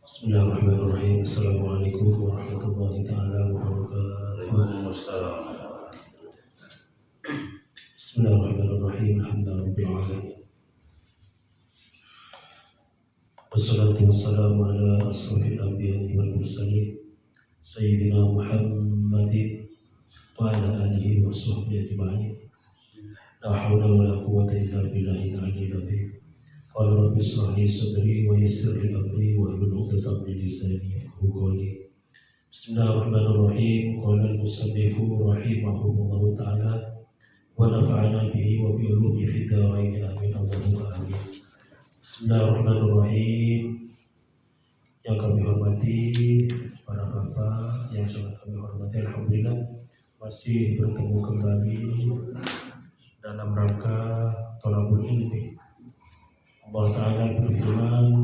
Bismillahirrahmanirrahim. Assalamualaikum warahmatullahi taala wabarakatuh. Waalaikumsalam. Bismillahirrahmanirrahim. Alhamdulillahirabbil alamin. Wassalatu wassalamu ala asrofil anbiya'i wal mursalin sayyidina Muhammadin wa ala alihi wa sahbihi ajma'in. La haula wa la quwwata illa billahil aliyyil azim. Qala rabbi shrah li sadri wa yassir li amri wa hlul 'uqdatam min lisani yafqahu qawli. Bismillahirrahmanirrahim. Qala al-musannifu rahimahullahu ta'ala wa nafa'ana bihi wa bi ulumi fid dharain amin Allahumma amin. Bismillahirrahmanirrahim. Yang kami hormati para bapak, yang sangat kami hormati, alhamdulillah masih bertemu kembali dalam rangka thalabul ilmi. Allah Ta'ala berfirman,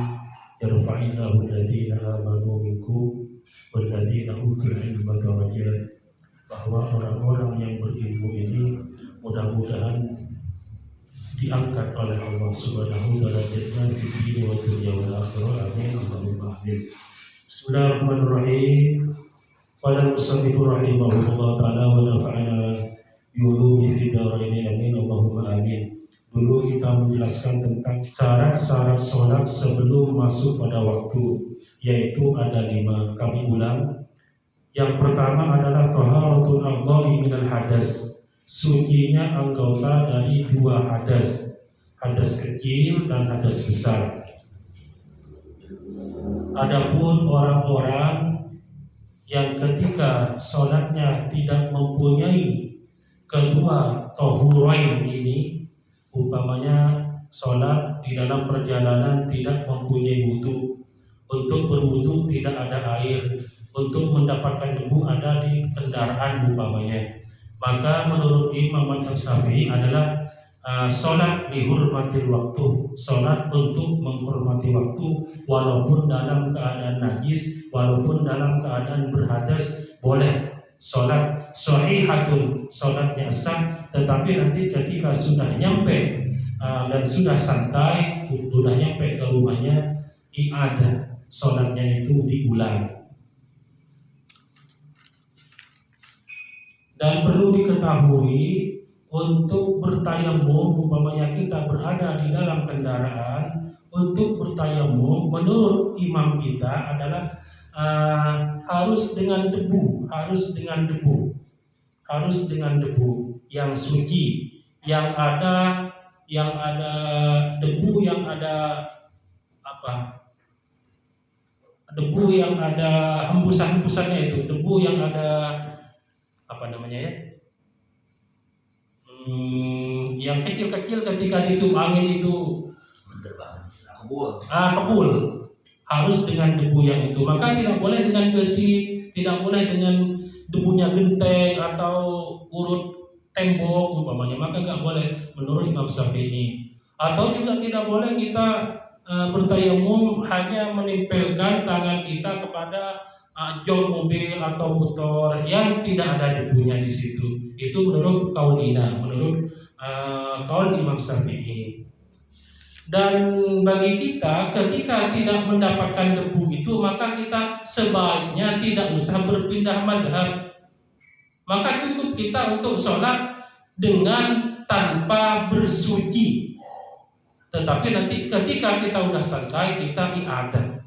yarfa'illahu alladhina amanu minkum walladhina utul ilma darajat, bahwa orang-orang yang berilmu ini mudah-mudahan diangkat oleh Allah Subhanahu wa ta'ala di dunia wa dunia wal akhirah. Amin Allahumma amin. Bismillahirrahmanirrahim. Qala al-musannifu rahimahullah ta'ala wa nafa'ana bi ulumi fid dharain amin Allahumma amin. Dulu kita menjelaskan tentang syarat-syarat sholat sebelum masuk pada waktu, yaitu ada 5. Kami ulang. Yang pertama adalah taharatul a'dha'i minal hadas, sucinya anggota dari 2 hadas, hadas kecil dan hadas besar. Adapun orang-orang yang ketika sholatnya tidak mempunyai kedua tahurain ini, umpamanya sholat di dalam perjalanan tidak mempunyai wudu, untuk berwudu tidak ada air, untuk mendapatkan debu ada di kendaraan umpamanya, maka menurut Imam Syafi'i adalah sholat dihormati waktu, sholat untuk menghormati waktu, walaupun dalam keadaan najis, walaupun dalam keadaan berhadas, boleh sholat shahihatun, sholatnya sah. Tetapi nanti ketika sudah nyampe dan sudah santai, sudah nyampe ke rumahnya, i'adah, sholatnya itu diulang. Dan perlu diketahui, untuk bertayamum, umpamanya kita berada di dalam kendaraan, untuk bertayamum menurut imam kita adalah harus dengan debu, harus dengan debu yang suci, yang ada debu, yang ada debu yang ada hembusan-hembusannya, itu debu yang ada yang kecil-kecil ketika ditiup angin itu kebul, harus dengan debu yang itu. Maka tidak boleh dengan besi, tidak boleh dengan debunya genteng atau urut tembok umpamanya, maka nggak boleh menurut Imam Syafi'i. Atau juga tidak boleh kita bertayamum hanya menempelkan tangan kita kepada jok mobil atau motor yang tidak ada debunya di situ. Itu menurut kaulina, menurut kaul Imam Syafi'i. Dan bagi kita, ketika tidak mendapatkan debu itu, maka kita sebaiknya tidak usah berpindah madhab. Maka cukup kita untuk sholat dengan tanpa bersuci. Tetapi nanti ketika kita sudah santai, kita i'adah.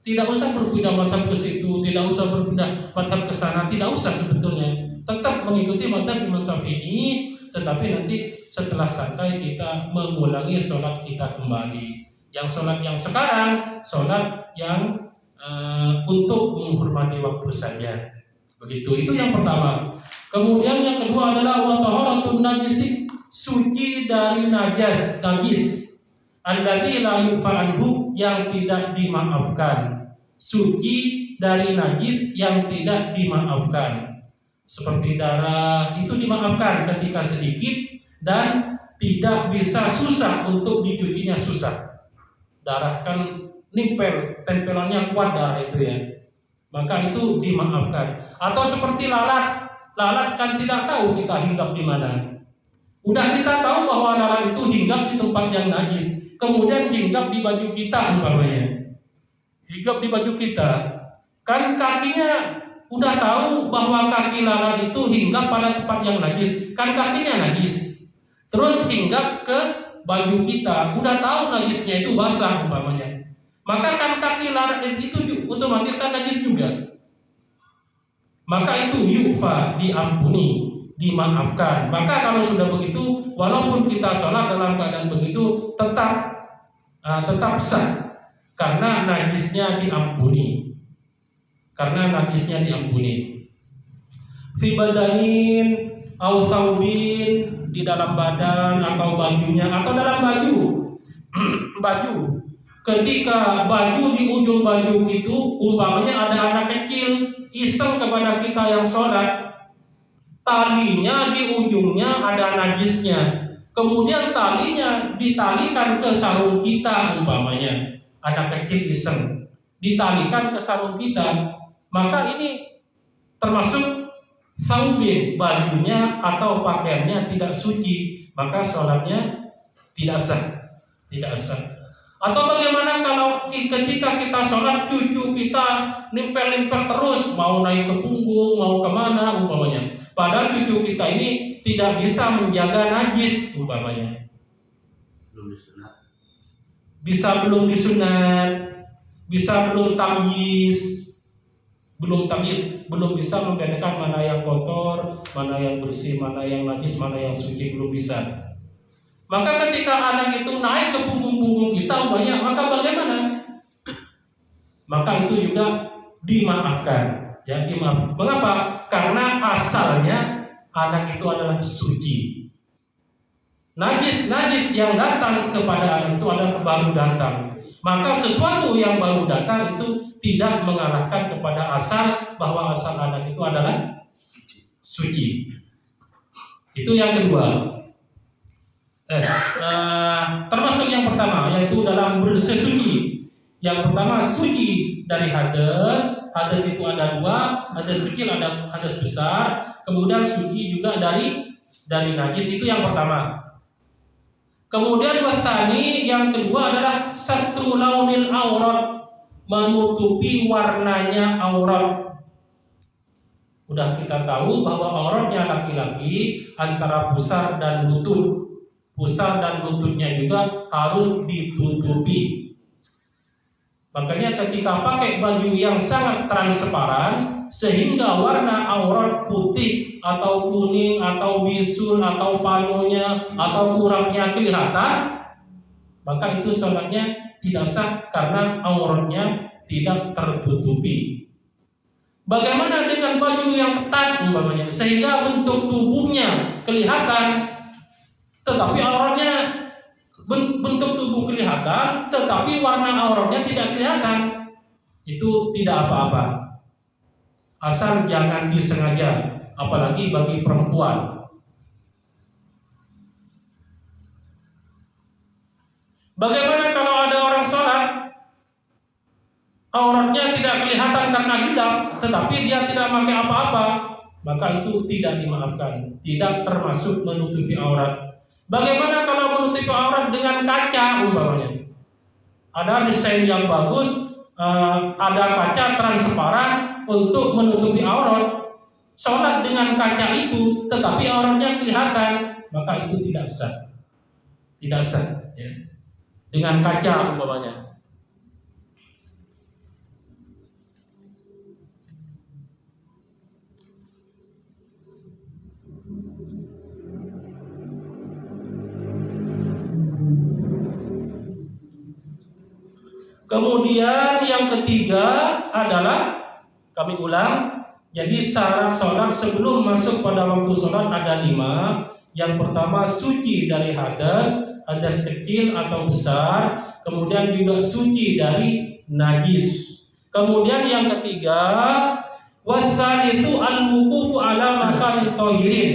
Tidak usah berpindah madhab ke situ, tidak usah berpindah madhab ke sana, tidak usah sebetulnya. Tetap mengikuti madhab Imam Syafi'i, tetapi nanti setelah santai kita mengulangi sholat kita kembali. Yang sholat yang sekarang, sholat yang untuk menghormati waktu saja. Begitu, itu yang pertama. Kemudian yang kedua adalah wa taharatun najis, suci dari najis, alladzi la yu'fa anhu, yang tidak dimaafkan. Suci dari najis yang tidak dimaafkan. Seperti darah itu dimaafkan ketika sedikit dan tidak bisa susah untuk dicucinya, susah. Darah kan nipel, tempelannya kuat darah itu ya. Maka itu dimaafkan. Atau seperti lalat kan tidak tahu kita hinggap di mana. Udah kita tahu bahwa lalat itu hinggap di tempat yang najis, kemudian hinggap di baju kita umpamanya. Hinggap di baju kita. Kan kakinya udah tahu bahwa kaki lalat itu hinggap pada tempat yang najis. Kan kakinya najis. Terus hinggap ke baju kita, udah tahu najisnya itu basah umpamanya. Maka kan kaki lalat itu otomatis kan najis juga. Maka itu yu'fa, diampuni, dimaafkan. Maka kalau sudah begitu, walaupun kita sholat dalam keadaan begitu, tetap sah. Karena najisnya diampuni. Fi badanin au thawbin, di dalam badan atau bajunya atau dalam baju. Ketika baju di ujung baju itu umpamanya ada anak kecil iseng kepada kita yang sholat, talinya di ujungnya ada najisnya, kemudian talinya ditalikan ke sarung kita umpamanya. Anak kecil iseng ditalikan ke sarung kita, maka ini termasuk saubin, bajunya atau pakaiannya tidak suci, maka sholatnya tidak sah. Atau bagaimana kalau ketika kita sholat cucu kita nempel terus, mau naik ke punggung, mau kemana umpamanya, padahal cucu kita ini tidak bisa menjaga najis umpamanya. Belum disunat, belum tamyiz, belum bisa membedakan mana yang kotor, mana yang bersih, mana yang najis, mana yang suci, belum bisa. Maka ketika anak itu naik ke punggung kita banyak, maka bagaimana? Maka itu juga dimaafkan, ya, dimaafkan. Mengapa? Karena asalnya anak itu adalah suci. Najis yang datang kepada anak itu adalah baru datang. Maka sesuatu yang baru datang itu tidak mengarahkan kepada asal, bahwa asal anak itu adalah suci. Itu yang kedua. Termasuk yang pertama, yaitu dalam bersesuci. Yang pertama, suci dari hadas. Hadas itu ada dua, hadas kecil, ada hadas besar. Kemudian suci juga dari najis, itu yang pertama. Kemudian wasani, yang kedua adalah satru launil aurat, menutupi warnanya aurat. Udah kita tahu bahwa auratnya laki-laki antara pusar dan lutut. Pusar dan lututnya juga harus ditutupi. Makanya ketika pakai baju yang sangat transparan sehingga warna aurat putih atau kuning atau bisul atau panonya atau kurangnya kelihatan, maka itu sholatnya tidak sah karena auratnya tidak tertutupi. Bagaimana dengan baju yang ketat umpamanya sehingga bentuk tubuhnya kelihatan, tetapi auratnya, bentuk tubuh kelihatan tetapi warna auratnya tidak kelihatan, itu tidak apa-apa, asal jangan disengaja, apalagi bagi perempuan. Bagaimana kalau ada orang sholat auratnya tidak kelihatan karena gelap, tetapi dia tidak pakai apa-apa, maka itu tidak dimaafkan, tidak termasuk menutupi aurat. Bagaimana kalau menutupi aurat dengan kaca umpamanya? Ada desain yang bagus, ada kaca transparan untuk menutupi aurat. Sholat dengan kaca itu, tetapi auratnya kelihatan, maka itu tidak sah. Tidak sah, ya. Dengan kaca umpamanya. Kemudian yang ketiga adalah, kami ulang, jadi syarat sholat sebelum masuk pada waktu sholat ada 5. Yang pertama, suci dari hadas kecil atau besar. Kemudian juga suci dari najis. Kemudian yang ketiga, wasalitu al-wuqufu ala makanit thahirin,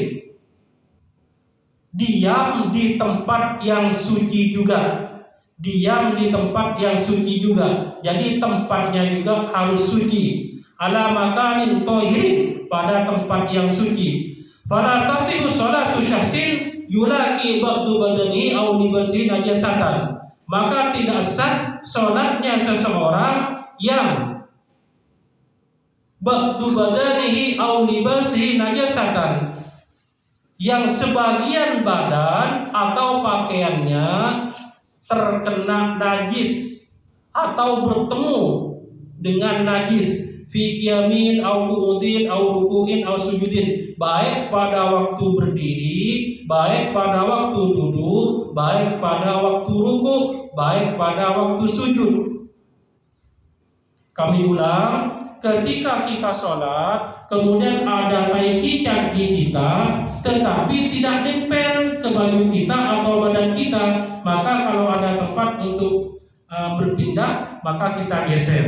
diam di tempat yang suci juga. Diam di tempat yang suci juga. Jadi tempatnya juga harus suci. Ala makanin thahirin, pada tempat yang suci. Fala tasihu sholatu syahsin yulaki ba'du badani aw libasi najasatan. Maka tidak sah sholatnya seseorang yang ba'du badanihi aw libasihi najasatan, yang sebagian badan atau pakaiannya terkena najis atau bertemu dengan najis, fi qiyamin aw qu'udin aw ruku'in aw sujudin, baik pada waktu berdiri, baik pada waktu duduk, baik pada waktu ruku, baik pada waktu sujud. Kami ulang, ketika kita sholat, kemudian ada tai cicak di kita, tetapi tidak nempel ke baju kita atau badan kita, maka kalau ada tempat untuk berpindah, maka kita geser.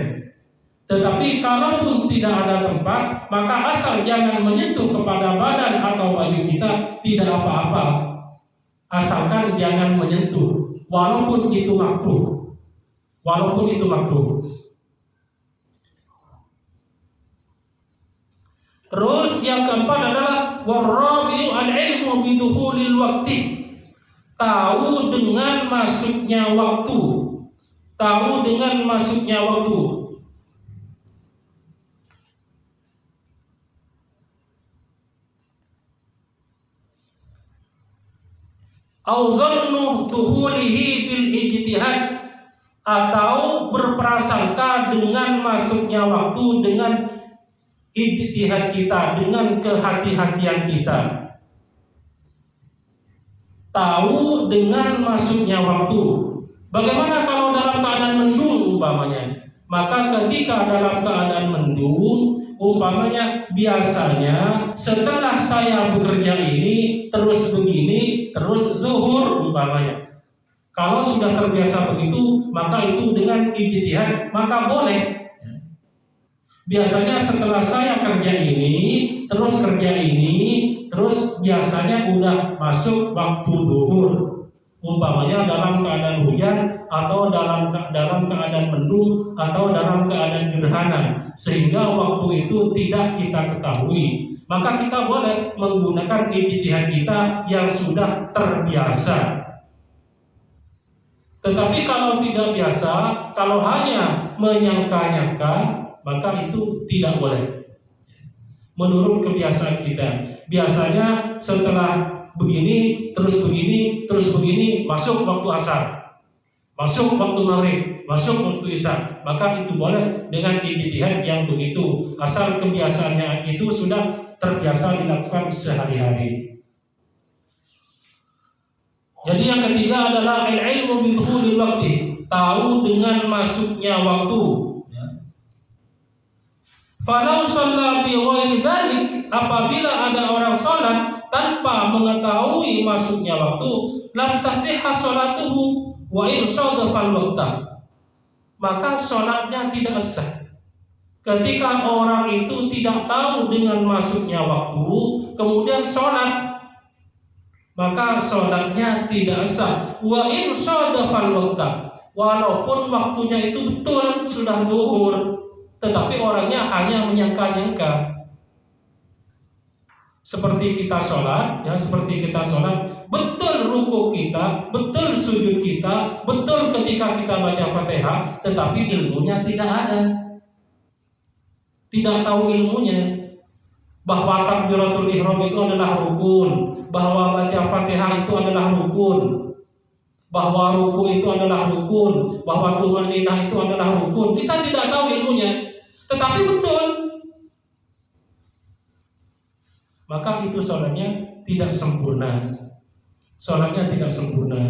Tetapi kalaupun tidak ada tempat, maka asal jangan menyentuh kepada badan atau baju kita, tidak apa-apa. Asalkan jangan menyentuh, walaupun itu makruh. Walaupun itu makruh. Terus yang keempat adalah warabi'u al-ilmu bidukhulil waqti. Tahu dengan masuknya waktu. Tahu dengan masuknya waktu. Au dhannu dukhulihi bil ijtihad, atau berprasangka dengan masuknya waktu dengan ijtihad kita, dengan kehati-hatian kita. Tahu dengan masuknya waktu. Bagaimana kalau dalam keadaan mendung umpamanya? Maka ketika dalam keadaan mendung, umpamanya biasanya setelah saya bekerja ini terus begini, terus zuhur umpamanya. Kalau sudah terbiasa begitu, maka itu dengan ijtihad, maka boleh. Biasanya setelah saya kerja ini, terus kerja ini, terus biasanya udah masuk waktu zuhur. Umpamanya dalam keadaan hujan, atau dalam keadaan mendung, atau dalam keadaan gerhana, sehingga waktu itu tidak kita ketahui. Maka kita boleh menggunakan ijtihad kita yang sudah terbiasa. Tetapi kalau tidak biasa, kalau hanya menyangka-nyangka, maka itu tidak boleh. Menurut kebiasaan kita, biasanya setelah begini, terus begini, terus begini, masuk waktu asar, masuk waktu maghrib, masuk waktu isya, maka itu boleh dengan ijtihad yang begitu, asal kebiasaannya itu sudah terbiasa dilakukan sehari-hari. Jadi yang ketiga adalah al-ilmu bidukhulil waqti, tahu dengan masuknya waktu. Falau shalla bi ghairi dzalik, apabila ada orang salat tanpa mengetahui masuknya waktu, lam tasihha sholatuhu wa in shadafal waqta, maka salatnya tidak sah. Ketika orang itu tidak tahu dengan masuknya waktu, kemudian salat, maka salatnya tidak sah. Wa in shadafal waqta, walaupun waktunya itu betul sudah zuhur, tetapi orangnya hanya menyangka-nyangka. Seperti kita sholat, ya, seperti kita sholat, betul ruku kita, betul sujud kita, betul ketika kita baca Fatihah, tetapi ilmunya tidak ada. Tidak tahu ilmunya, bahwa takbiratul ihram itu adalah rukun, bahwa baca Fatihah itu adalah rukun, bahwa ruku itu adalah rukun, bahwa tumaninah itu adalah rukun. Kita tidak tahu ilmunya, tetapi betul, maka itu sholatnya tidak sempurna. Sholatnya tidak sempurna.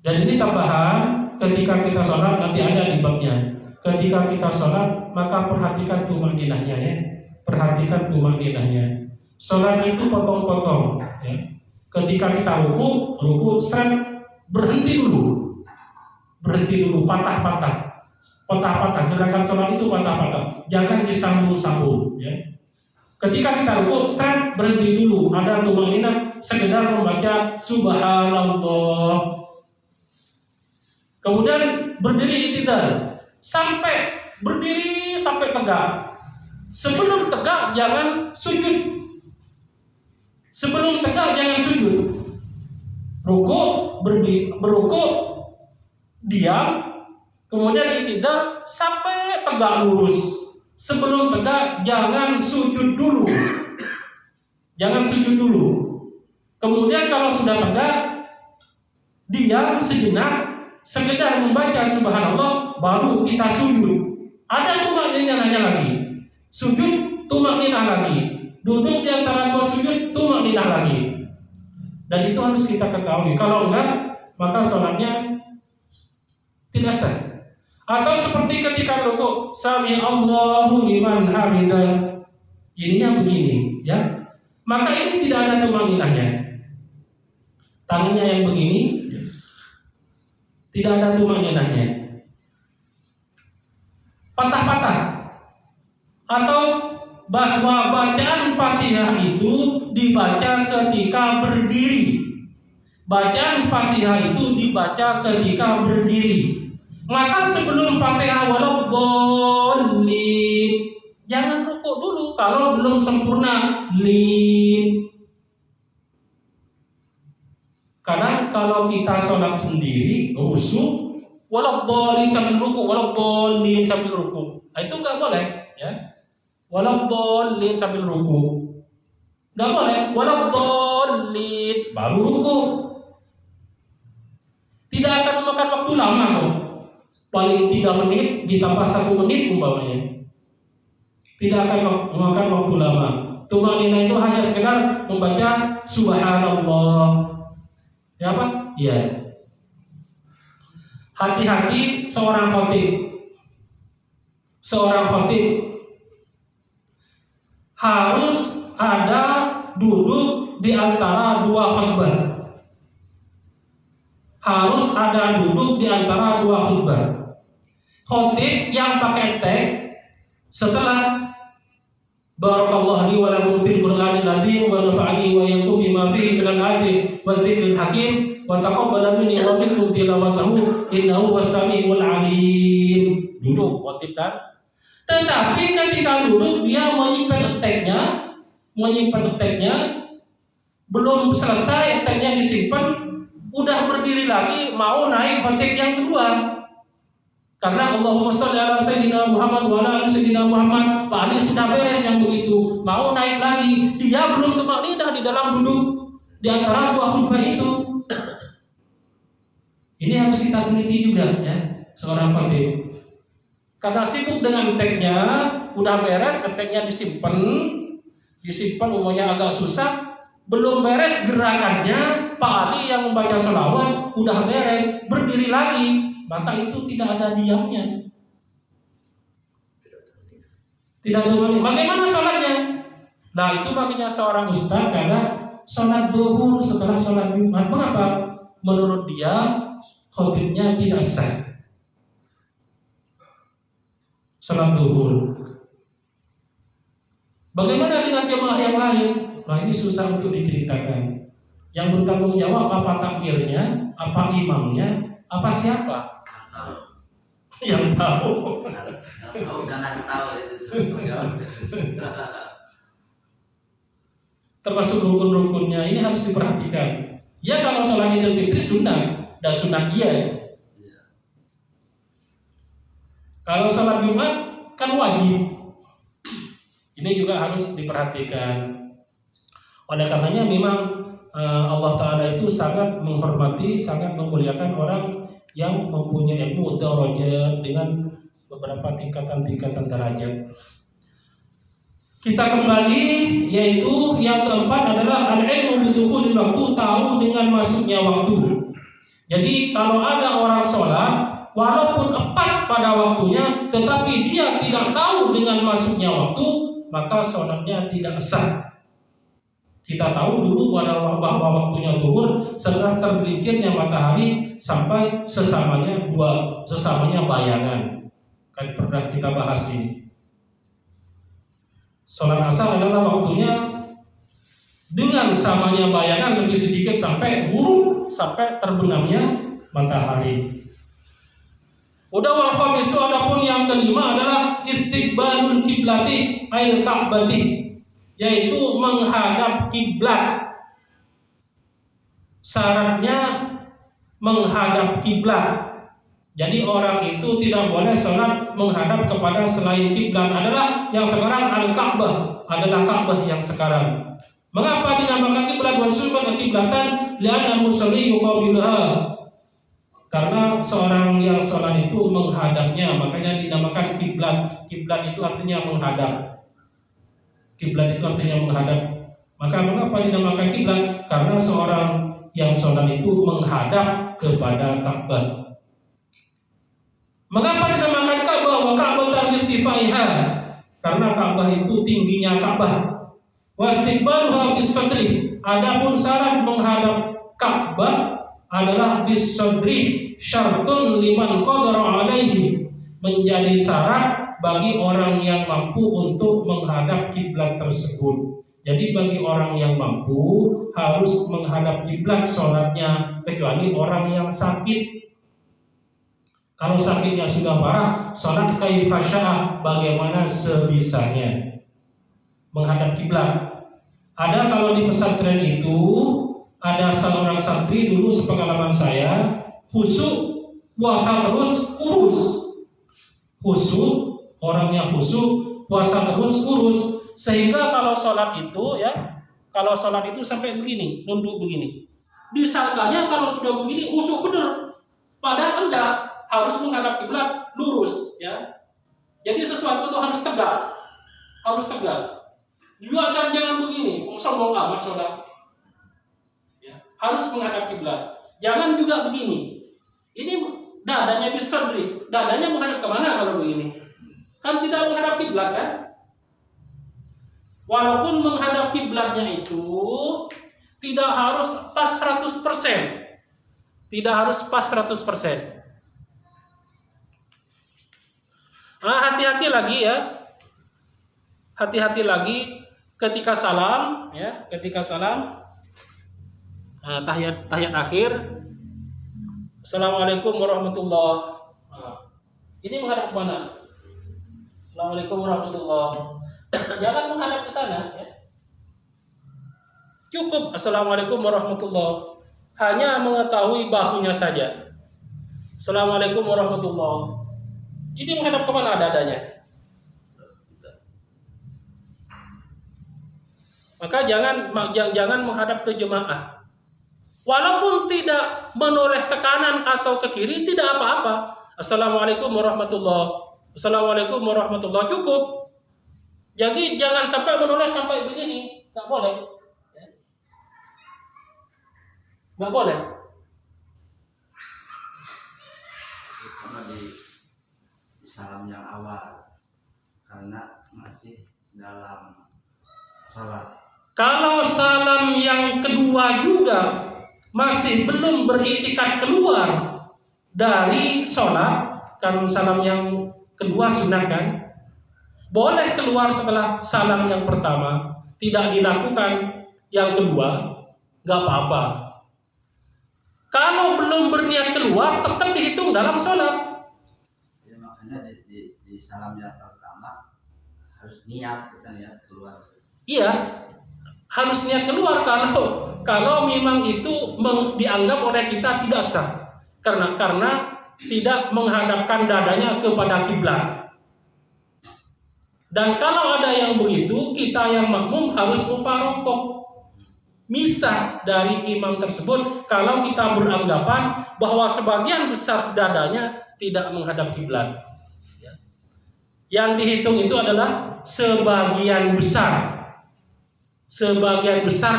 Dan ini tambahan, ketika kita sholat nanti ada di babnya. Ketika kita sholat, maka perhatikan tumaninahnya, ya. Perhatikan tumaninahnya. Sholat itu potong-potong, ya. Ketika kita ruku, berhenti dulu, patah-patah. Gerakan sholat itu patah-patah, jangan disambung-sambung, ya. Ketika kita ruku, berhenti dulu, ada tumaninah, sekedar membaca subhanallah. Kemudian berdiri i'tidal, sampai berdiri sampai tegak. Sebelum tegak jangan sujud. Sebelum tegak jangan sujud. Ruku, beruku, diam, Kemudian i'tidal sampai tegak lurus. Sebelum tegak jangan sujud dulu. Jangan sujud dulu. Kemudian kalau sudah tegak, diam sejenak, sekedar membaca subhanallah, baru kita sujud. Ada tumakninahnya lagi. Sujud, tumakninah lagi. Duduk di antara dua sujud, tumakninah lagi. Dan itu harus kita ketahui. Kalau enggak, maka sholatnya tidak sah. Atau seperti ketika rukuk, sami Allahu liman hamidah. Ininya begini, ya. Maka ini tidak ada tumakninahnya. Tangannya yang begini, tidak ada tumakninahnya. Patah-patah. Atau bahwa bacaan Fatihah itu dibaca ketika berdiri. Bacaan Fatihah itu dibaca ketika berdiri. Maka sebelum Fatihah waladdallin, jangan rukuk dulu kalau belum sempurna lin. Karena kalau kita sholat sendiri, rusuh, waladdallin sambil rukuk, waladdallin sambil rukuk, itu nggak boleh, ya. Waladdallin sambil rukuk, nggak boleh. Waladdallin baru rukuk. Tidak akan memakan waktu lama kok. Paling 3 menit ditambah 1 menit umpamanya. Tidak akan memakan waktu lama. Tumakninah itu hanya sekedar membaca subhanallah. Ya apa? Ya. Hati-hati seorang khatib. Seorang khatib harus ada duduk di antara dua khutbah. Harus ada duduk di antara dua khutbah. Khatib yang pakai tag setelah barakallahu li wa lakum fil Qur'anil azim wa nafa'ani wa iyyakum bima fihi minal ayati wa dzikril hakim wa taqabbala minni wa minkum tilawatahu innahu was-sami'ul 'alim. Duduk khatib kan. Tetapi ketika duduk dia menyimpan tag-nya, belum selesai tag-nya disimpan, udah berdiri lagi mau naik khatib yang kedua. Karena Allahumma sholli ala sayyidina Muhammad wa ala ali sayyidina Muhammad, Pak Ali sudah beres yang begitu, mau naik lagi, dia belum tumakninah di dalam duduk di antara dua khutbah itu. Ini harus kita teliti juga, ya, seorang khatib. Karena sibuk dengan tag-nya, udah beres, tag-nya disimpan umumnya agak susah, belum beres gerakannya, Pak Ali yang membaca sholawat udah beres, berdiri lagi. Maka itu tidak ada diamnya. Tidak turun. Bagaimana sholatnya? Nah itu makanya seorang ustaz karena sholat zuhur setelah sholat Jumat. Mengapa? Menurut dia khatibnya tidak sah. Sholat zuhur. Bagaimana dengan jemaah yang lain? Nah ini susah untuk diceritakan. Yang bertanggung jawab apa takmirnya, apa imamnya, apa siapa? Yang tahu. Termasuk rukun-rukunnya ini harus diperhatikan. Ya kalau sholat Idul Fitri sunnah dan sunnah dia. Kalau sholat Jumat kan wajib. Ini juga harus diperhatikan. Oleh karenanya memang Allah Ta'ala itu sangat menghormati, sangat memuliakan orang yang mempunyai ilmu darajat dengan beberapa tingkatan-tingkatan derajat. Kita kembali, yaitu yang keempat adalah al-ilmu bidukhulil waktu, tahu dengan masuknya waktu. Jadi kalau ada orang sholat walaupun pas pada waktunya, tetapi dia tidak tahu dengan masuknya waktu, maka sholatnya tidak sah. Kita tahu dulu bahwa waktunya zuhur setelah tergelincirnya matahari sampai sesamanya bayangan. Kan pernah kita bahas ini. Sholat asar adalah waktunya dengan samanya bayangan lebih sedikit sampai buruk, sampai terbenamnya matahari. Udah wal khamisu, adapun yang kelima adalah istiqbalul kiblati ail ka'bati, yaitu menghadap kiblat. Syaratnya menghadap kiblat. Jadi orang itu tidak boleh sholat menghadap kepada selain kiblat. Adalah yang sekarang Al-Ka'bah, adalah Ka'bah yang sekarang. Mengapa dinamakan kiblat wasubat kiblatan? Li'anna al-musalli yuqabiluha. Karena seorang yang sholat itu menghadapnya, makanya dinamakan kiblat. Kiblat itu artinya menghadap. Kiblat itu artinya menghadap. Maka mengapa dinamakan kiblat? Karena seorang yang sholat itu menghadap kepada Ka'bah. Mengapa dinamakan Ka'bah? Wa Ka'batan irtifaiha. Karena Ka'bah itu tingginya Ka'bah. Wa istiqbaluha bis-sadri. Adapun syarat menghadap Ka'bah adalah bis-sadri syartun liman qadara alaihi. Menjadi syarat bagi orang yang mampu untuk menghadap kiblat tersebut. Jadi bagi orang yang mampu harus menghadap kiblat sholatnya, kecuali orang yang sakit. Kalau sakitnya sudah parah, sholat kaifasya'ah, bagaimana sebisanya menghadap kiblat. Ada kalau di pesantren itu ada seorang santri dulu sepengalaman saya, khusyuk puasa terus kurus. Khusyuk, orangnya khusyuk, puasa terus kurus, sehingga kalau sholat itu ya, kalau sholat itu sampai begini, nunduk begini. Disangkanya kalau sudah begini khusyuk bener, padahal enggak. Harus menghadap kiblat lurus, ya. Jadi sesuatu itu harus tegak, Juga jangan begini, sombong amat saudara. Ya, harus menghadap kiblat. Jangan juga begini. Ini dadanya disadri, dadanya menghadap kemana kalau begini? Kan tidak menghadap kiblat kan? Walaupun menghadap kiblatnya itu tidak harus pas 100%, tidak harus pas 100%. Nah, hati-hati lagi ya. Hati-hati lagi ketika salam ya, tahiyat akhir. Assalamualaikum warahmatullahi wabarakatuh. Ini menghadap ke mana? Assalamualaikum warahmatullahi wabarakatuh. Jangan menghadap ke sana ya. Cukup assalamualaikum warahmatullahi wabarakatuh. Hanya mengetahui bahunya saja. Assalamualaikum warahmatullahi wabarakatuh. Ini menghadap kemana dadanya? Maka jangan menghadap ke jemaah. Walaupun tidak menoleh ke kanan atau ke kiri, tidak apa-apa. Assalamualaikum warahmatullahi. Assalamualaikum warahmatullahi, cukup. Jadi jangan sampai menoleh sampai begini, nggak boleh. Nggak boleh. Salam yang awal karena masih dalam salat. Kalau salam yang kedua juga masih belum beriktikad keluar dari sholat, kan salam yang kedua sunat kan, boleh keluar setelah salam yang pertama, tidak dilakukan yang kedua, nggak apa-apa. Kalau belum berniat keluar, tetap dihitung dalam sholat. Di salam yang pertama harus niat, kita niat keluar. Iya, harus niat keluar kalau memang itu dianggap oleh kita tidak sah karena tidak menghadapkan dadanya kepada kiblat. Dan kalau ada yang begitu, kita yang makmum harus mufaroqah, misah dari imam tersebut kalau kita beranggapan bahwa sebagian besar dadanya tidak menghadap kiblat. Yang dihitung itu adalah sebagian besar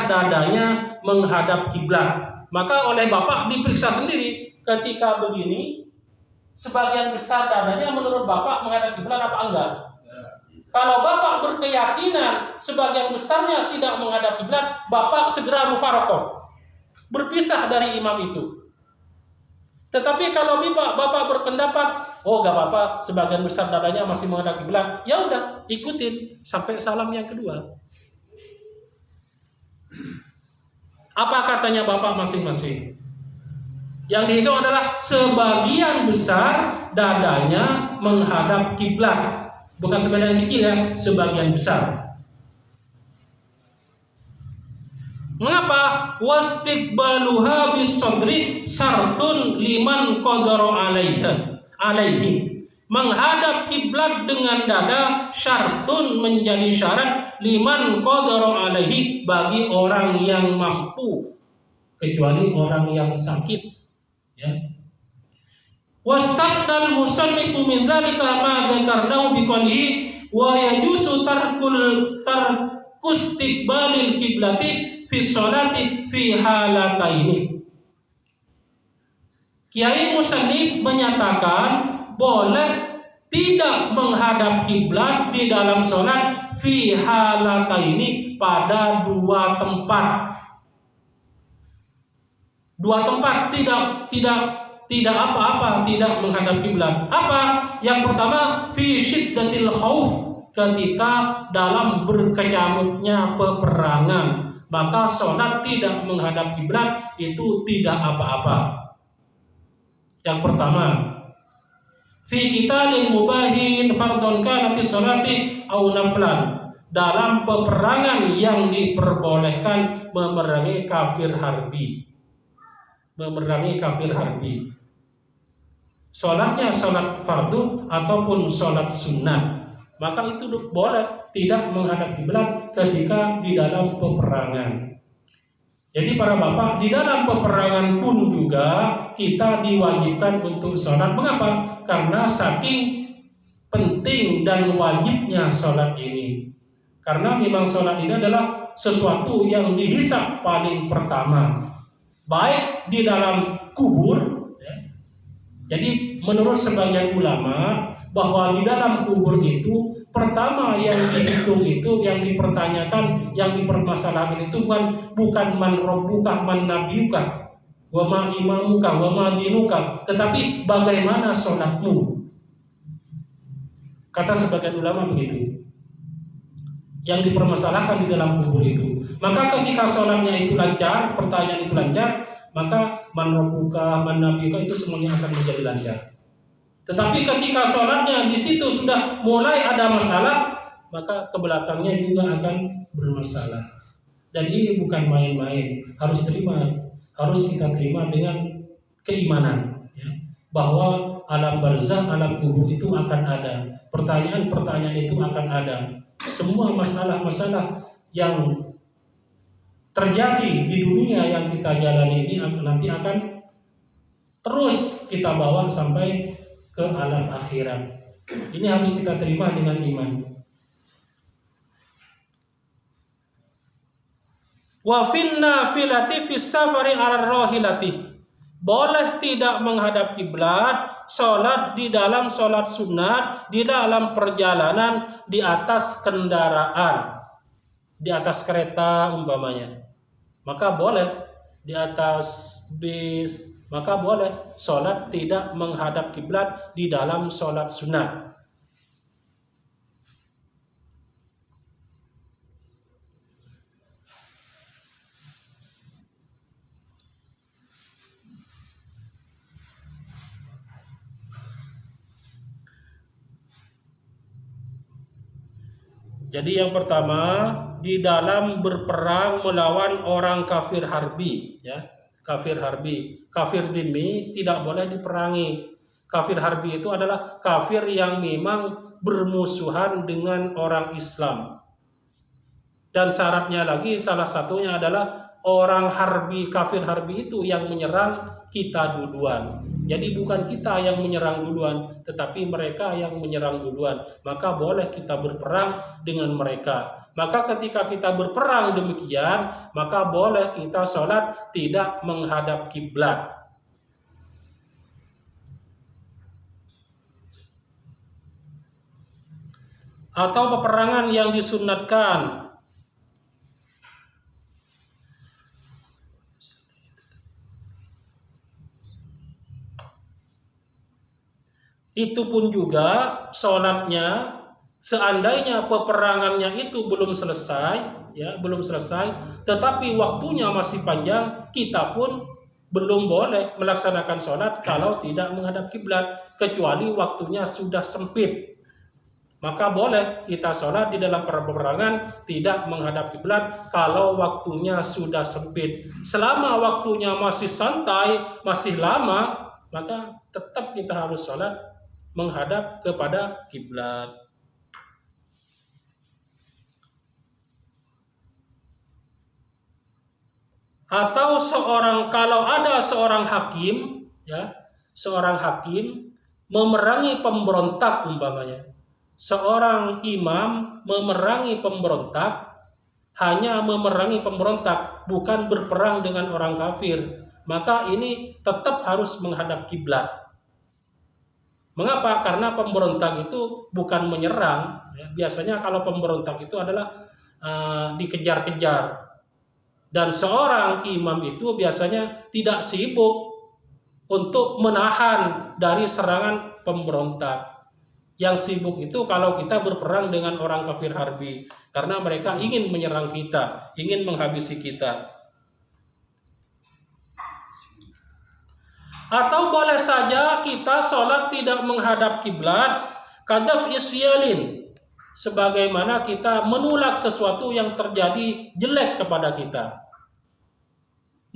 dadanya menghadap kiblat. Maka oleh Bapak diperiksa sendiri ketika begini, sebagian besar dadanya menurut Bapak menghadap kiblat apa enggak? Kalau Bapak berkeyakinan sebagian besarnya tidak menghadap kiblat, Bapak segera mufaroqah, berpisah dari imam itu. Tetapi kalau Bapak berpendapat, oh gak apa-apa, sebagian besar dadanya masih menghadap kiblat, ya udah ikutin sampai salam yang kedua. Apa katanya Bapak masing-masing? Yang dihitung adalah sebagian besar dadanya menghadap kiblat, bukan sebagian kecil ya, sebagian besar. Mengapa? Wastiqbaluha bisadri syartun liman qadara alaihi. Menghadap kiblat dengan dada syartun menjadi syarat liman qadara alaihi bagi orang yang mampu, kecuali orang yang sakit, ya. Wastasnal musannifu min dzalika ma dzakarnahu biqalihi wa yajuzu tarkustiqbalil kiblati fi sholati fi halataini. Kiai Musannif menyatakan boleh tidak menghadap kiblat di dalam sholat fi halataini pada dua tempat. Dua tempat tidak apa-apa tidak menghadap kiblat. Apa? Yang pertama fi syiddatil khauf, ketika dalam berkecamuknya peperangan, maka sholat tidak menghadap kiblat itu tidak apa-apa. Yang pertama, fi qitalin mubahin fardhon kana fi sholati au naflan, dalam peperangan yang diperbolehkan memerangi kafir harbi. Sholatnya sholat fardu ataupun sholat sunnah, maka itu boleh tidak menghadap kiblat ketika di dalam peperangan. Jadi para bapak, di dalam peperangan pun juga kita diwajibkan untuk sholat. Mengapa? Karena saking penting dan wajibnya sholat ini. Karena memang sholat ini adalah sesuatu yang dihisab paling pertama, baik di dalam kubur, ya. Jadi menurut sebagian ulama bahwa di dalam kubur itu pertama yang dihitung itu, yang dipertanyakan, yang dipermasalahkan itu bukan man rabbuka man nabiyuka wa ma imamuka wa ma dinuka, tetapi bagaimana sholatmu. Kata sebagian ulama begitu. Yang dipermasalahkan di dalam kubur itu. Maka ketika sholatnya itu lancar, pertanyaan itu lancar, maka man rabbuka man nabiyuka itu semuanya akan menjadi lancar. Tetapi ketika sholatnya di situ sudah mulai ada masalah, maka kebelakangnya juga akan bermasalah. Dan ini bukan main-main. Harus kita terima dengan keimanan, ya, bahwa alam barzakh, alam kubur itu akan ada. Pertanyaan-pertanyaan itu akan ada. Semua masalah-masalah yang terjadi di dunia yang kita jalani ini nanti akan terus kita bawa sampai ke alam akhirat. Ini harus kita terima dengan iman. Wa finna filati fis safari ar-rahilati. Boleh tidak menghadap kiblat, sholat di dalam sholat sunat, di dalam perjalanan, di atas kendaraan, di atas kereta umpamanya. Maka boleh di atas bis, maka boleh sholat tidak menghadap kiblat di dalam sholat sunat. Jadi yang pertama, di dalam berperang melawan orang kafir harbi, ya. Kafir harbi, kafir dhimmi tidak boleh diperangi. Kafir harbi itu adalah kafir yang memang bermusuhan dengan orang Islam. Dan syaratnya lagi, salah satunya adalah orang harbi, kafir harbi itu yang menyerang kita duluan. Jadi bukan kita yang menyerang duluan, tetapi mereka yang menyerang duluan. Maka boleh kita berperang dengan mereka. Maka ketika kita berperang demikian, maka boleh kita sholat tidak menghadap kiblat. Atau peperangan yang disunatkan. Itu pun juga sholatnya, seandainya peperangannya itu belum selesai, ya, belum selesai, tetapi waktunya masih panjang, kita pun belum boleh melaksanakan sholat kalau tidak menghadap kiblat, kecuali waktunya sudah sempit. Maka boleh kita sholat di dalam peperangan tidak menghadap kiblat kalau waktunya sudah sempit. Selama waktunya masih santai, masih lama, maka tetap kita harus sholat menghadap kepada kiblat. Atau kalau ada seorang hakim, ya, seorang hakim memerangi pemberontak umpamanya. Seorang imam memerangi pemberontak, hanya memerangi pemberontak, bukan berperang dengan orang kafir, maka ini tetap harus menghadap kiblat. Mengapa? Karena pemberontak itu bukan menyerang. Biasanya kalau pemberontak itu adalah dikejar-kejar. Dan seorang imam itu biasanya tidak sibuk untuk menahan dari serangan pemberontak. Yang sibuk itu kalau kita berperang dengan orang kafir harbi, karena mereka ingin menyerang kita, ingin menghabisi kita. Atau boleh saja kita sholat tidak menghadap kiblat, kadaf isyalin, sebagaimana kita menolak sesuatu yang terjadi jelek kepada kita,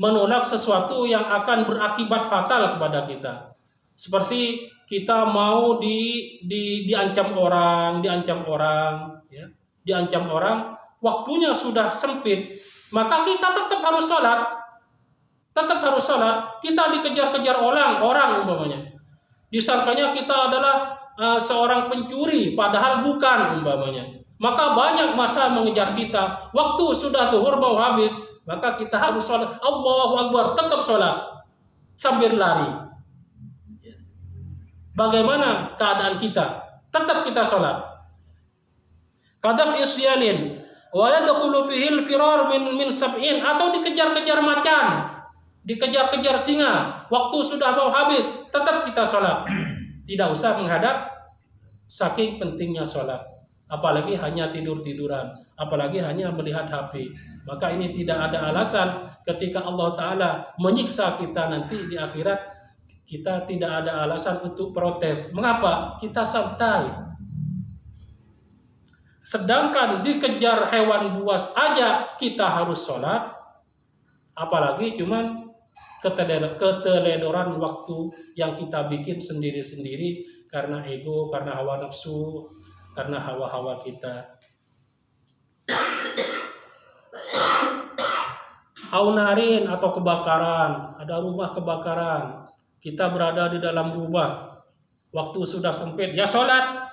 menolak sesuatu yang akan berakibat fatal kepada kita. Seperti kita mau diancam orang, ya, diancam orang, waktunya sudah sempit, maka kita tetap harus sholat. Kita dikejar-kejar orang umpamanya. Disangkanya kita adalah seorang pencuri, padahal bukan umpamanya. Maka banyak masa mengejar kita. Waktu sudah zuhur mau habis, maka kita harus sholat. Allahu Akbar, tetap sholat sambil lari. Bagaimana keadaan kita? Tetap kita sholat. Qadaf isyalin wa yadkhulu fihi al-firar min sab'in, atau dikejar-kejar macan, dikejar-kejar singa, waktu sudah mau habis, tetap kita sholat. Tidak usah menghadap, saking pentingnya sholat. Apalagi hanya tidur-tiduran, apalagi hanya melihat HP. Maka ini tidak ada alasan ketika Allah Ta'ala menyiksa kita nanti di akhirat, kita tidak ada alasan untuk protes. Mengapa? Kita santai. Sedangkan dikejar hewan buas aja kita harus sholat, apalagi cuman keteledoran waktu yang kita bikin sendiri-sendiri karena ego, karena hawa nafsu, karena hawa-hawa kita. Aunarin atau kebakaran, ada rumah kebakaran, kita berada di dalam rumah, waktu sudah sempit, ya sholat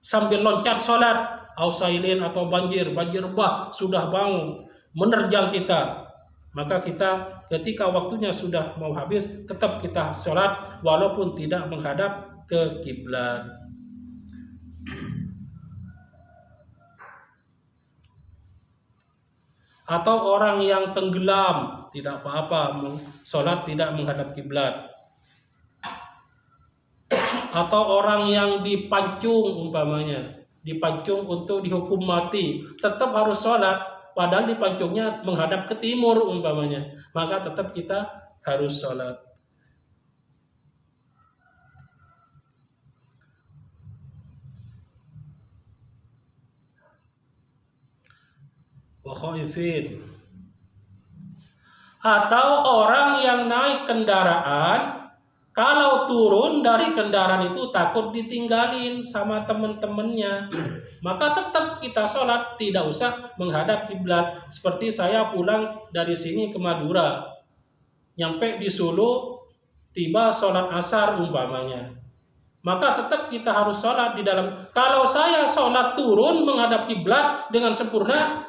sambil loncat sholat. Ausailin atau banjir bah sudah bangun menerjang kita, maka kita ketika waktunya sudah mau habis tetap kita sholat walaupun tidak menghadap ke kiblat. Atau orang yang tenggelam, tidak apa-apa sholat tidak menghadap kiblat. Atau orang yang dipancung umpamanya, dipancung untuk dihukum mati, tetap harus sholat, padahal dipancungnya menghadap ke timur umpamanya, maka tetap kita harus sholat. Wa khaifin. Atau orang yang naik kendaraan, kalau turun dari kendaraan itu takut ditinggalin sama teman-temannya, maka tetap kita sholat, tidak usah menghadap kiblat. Seperti saya pulang dari sini ke Madura, nyampe di Solo, tiba sholat asar umpamanya, maka tetap kita harus sholat di dalam. Kalau saya sholat turun menghadap kiblat dengan sempurna,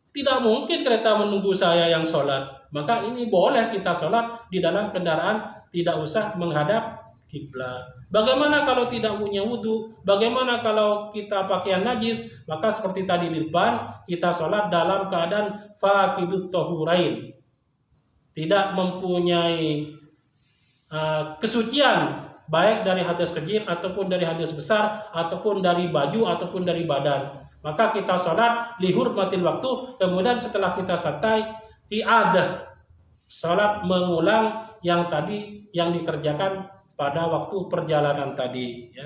tidak mungkin kereta menunggu saya yang sholat. Maka ini boleh kita sholat di dalam kendaraan, tidak usah menghadap kiblat. Bagaimana kalau tidak punya wudhu? Bagaimana kalau kita pakaian najis? Maka seperti tadi di depan, kita sholat dalam keadaan faqidut tahurain, tidak mempunyai kesucian, baik dari hadas kecil ataupun dari hadas besar, ataupun dari baju ataupun dari badan. Maka kita sholat lihurmatil waktu, kemudian setelah kita santai, i'adah, sholat mengulang yang tadi yang dikerjakan pada waktu perjalanan tadi, ya.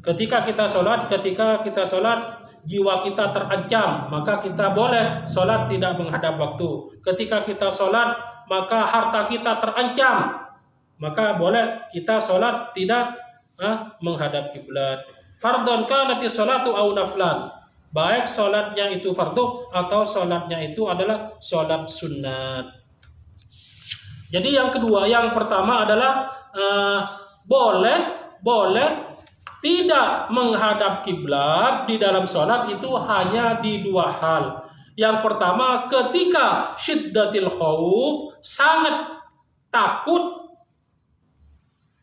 Ketika kita sholat, jiwa kita terancam, maka kita boleh sholat tidak menghadap waktu. Ketika kita sholat, maka harta kita terancam, maka boleh kita sholat tidak menghadap kiblat. Fardhon kanati sholatu au naflan, baik sholatnya itu fardu atau sholatnya itu adalah sholat sunat. Jadi yang kedua, yang pertama adalah boleh tidak menghadap kiblat di dalam sholat itu hanya di dua hal. Yang pertama, ketika syiddatil khauf, sangat takut.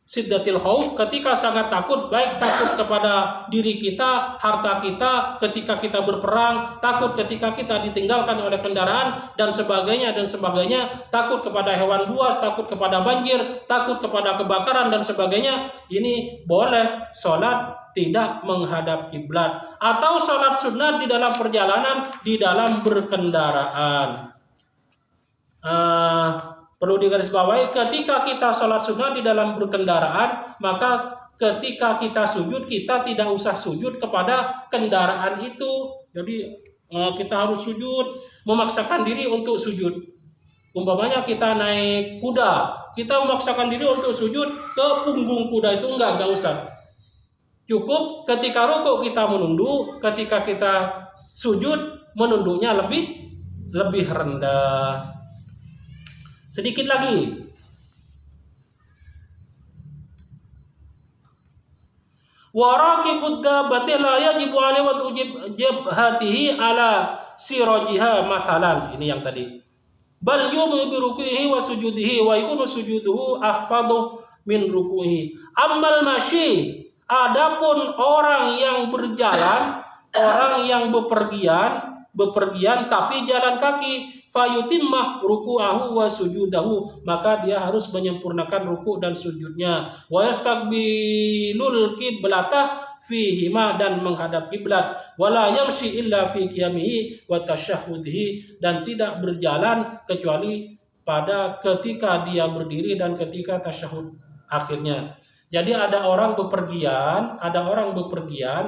Syiddatil khauf, ketika sangat takut, baik takut kepada diri kita, harta kita, ketika kita berperang, takut ketika kita ditinggalkan oleh kendaraan dan sebagainya, takut kepada hewan buas, takut kepada banjir, takut kepada kebakaran dan sebagainya. Ini boleh sholat tidak menghadap kiblat, atau sholat sunat di dalam perjalanan, di dalam berkendaraan. Perlu digarisbawahi, ketika kita sholat sunat di dalam berkendaraan, maka ketika kita sujud, kita tidak usah sujud kepada kendaraan itu. Jadi kita harus sujud, memaksakan diri untuk sujud. Umpamanya kita naik kuda, kita memaksakan diri untuk sujud ke punggung kuda, itu enggak usah. Cukup ketika rukuk kita menunduk, ketika kita sujud menunduknya lebih rendah. Sedikit lagi. Warakibud dabbati la yajibu alaihi wa tujib jabhatihi ala sirajiha mathalan. Ini yang tadi. Bal yumu bi ruku'ihi wa sujudihi wa yakunu sujuduhu ahfadhu min ruku'ihi. Ammal masyi, adapun orang yang berjalan, orang yang bepergian tapi jalan kaki, fayutimma ruku'ahu wa sujudahu, maka dia harus menyempurnakan ruku' dan sujudnya. Wa yastaqbilul qiblata fihima, dan menghadap kiblat. Wala yamshi illa fi qiyamihi wa tasyahhudihi, dan tidak berjalan kecuali pada ketika dia berdiri dan ketika tasyahud akhirnya. Jadi ada orang bepergian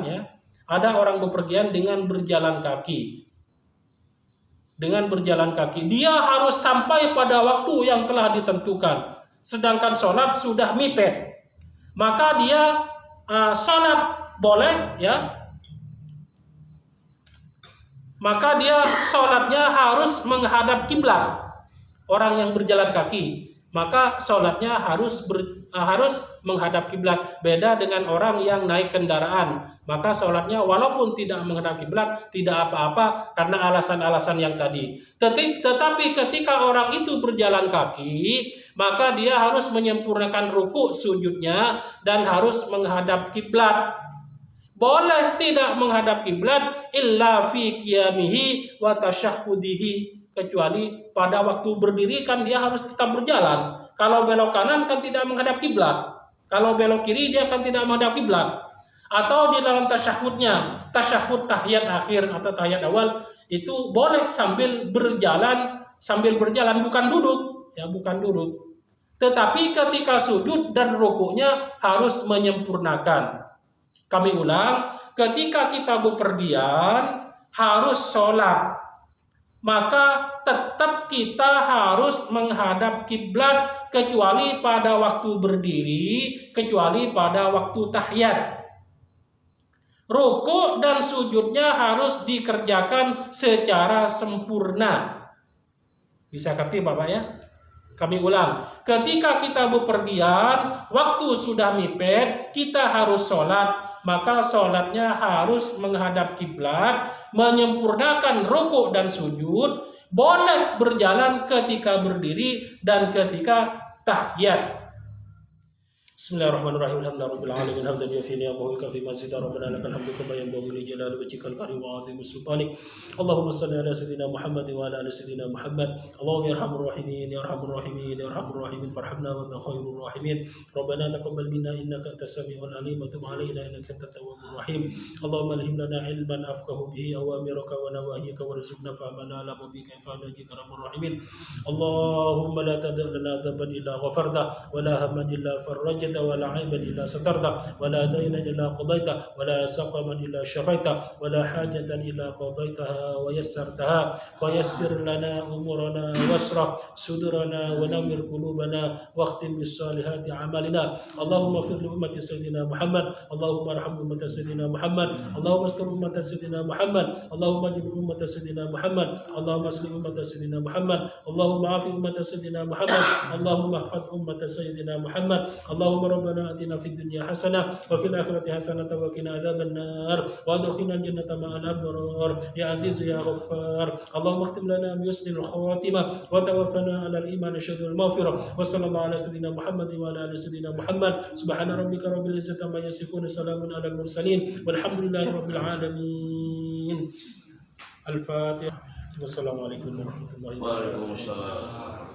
ya. Ada orang bepergian dengan berjalan kaki. Dia harus sampai pada waktu yang telah ditentukan. Sedangkan sholat sudah mipet. Maka dia sholat boleh ya. Maka dia sholatnya harus menghadap kiblat. Orang yang berjalan kaki, maka sholatnya harus menghadap kiblat. Beda dengan orang yang naik kendaraan, maka sholatnya walaupun tidak menghadap kiblat tidak apa-apa karena alasan-alasan yang tadi. Tetapi ketika orang itu berjalan kaki, maka dia harus menyempurnakan ruku' sujudnya dan harus menghadap kiblat. Boleh tidak menghadap kiblat illa fi qiyamihi wa tasyahhudihi, kecuali pada waktu berdiri kan dia harus tetap berjalan. Kalau belok kanan kan tidak menghadap kiblat. Kalau belok kiri dia kan tidak menghadap kiblat. Atau di dalam tasyahudnya, tasyahud tahiyat akhir atau tahiyat awal, itu boleh sambil berjalan, bukan duduk. Tetapi ketika sujud dan rukuknya harus menyempurnakan. Kami ulang, ketika kita bepergian harus sholat, maka tetap kita harus menghadap kiblat kecuali pada waktu berdiri, kecuali pada waktu tahiyat. Rukuk dan sujudnya harus dikerjakan secara sempurna. Bisa ngerti Bapak ya? Kami ulang, ketika kita bepergian, waktu sudah mipet, kita harus sholat, maka sholatnya harus menghadap kiblat, menyempurnakan rukuk dan sujud, boleh berjalan ketika berdiri dan ketika tahiyat. Bismillahirrahmanirrahim. Alhamdulillahirabbil alamin. Hamdan yafini wa yukafi mazida rabbana lakal hamdu kama yanbaghi li jalali wajhikal karim wa 'azimi sultanik. Allahumma shalli ala sayyidina Muhammad wa ala ali sayyidina Muhammad. Allahumma yarhamur rahimin ya arhamur rahimin ya arhamur rahimin farhamna wa anta khairur rahimin. Rabbana taqabbal minna innaka antas samiul alim wa tub 'alaina innaka antat tawwabur rahim. Allahumma alhimna ilman afqahu bihi awamiraka wa nawahyaka warzuqna fahman ala bika fa'alika arhamur rahimin. Allahumma la tada' lana dhanban illa ghafarta wa la hamman illa farajta هديت ولا عيبا إلا سترته ولا دينا إلا قضيته ولا سقما إلا شفيته ولا حاجة إلا قضيتها ويسرتها فيسر لنا أمورنا واشرح صدورنا ونور قلوبنا واختم بالصالحات أعمالنا. اللهم اغفر لأمة سيدنا محمد، اللهم ارحم أمة سيدنا محمد، اللهم استر أمة سيدنا محمد، اللهم اجب أمة سيدنا محمد، اللهم اسلم أمة سيدنا محمد، اللهم عاف أمة سيدنا محمد، اللهم احفظ أمة سيدنا محمد. اللهم ربنا آتنا في الدنيا حسنة وفي الآخرة حسنة وقنا عذاب النار وادخلنا الجنة مع الأبرار يا عزيز يا غفار. اللهم اختم لنا بحسن الخاتمة وتوفنا على الإيمان شهد المغفرة. وصلى الله على سيدنا محمد وعلى آل سيدنا محمد. سبحان ربك رب العزة عما يصفون، سلام على المرسلين والحمد لله رب العالمين. الفاتحة. والسلام عليكم ورحمة الله وبركاته. Waalaikumsalam.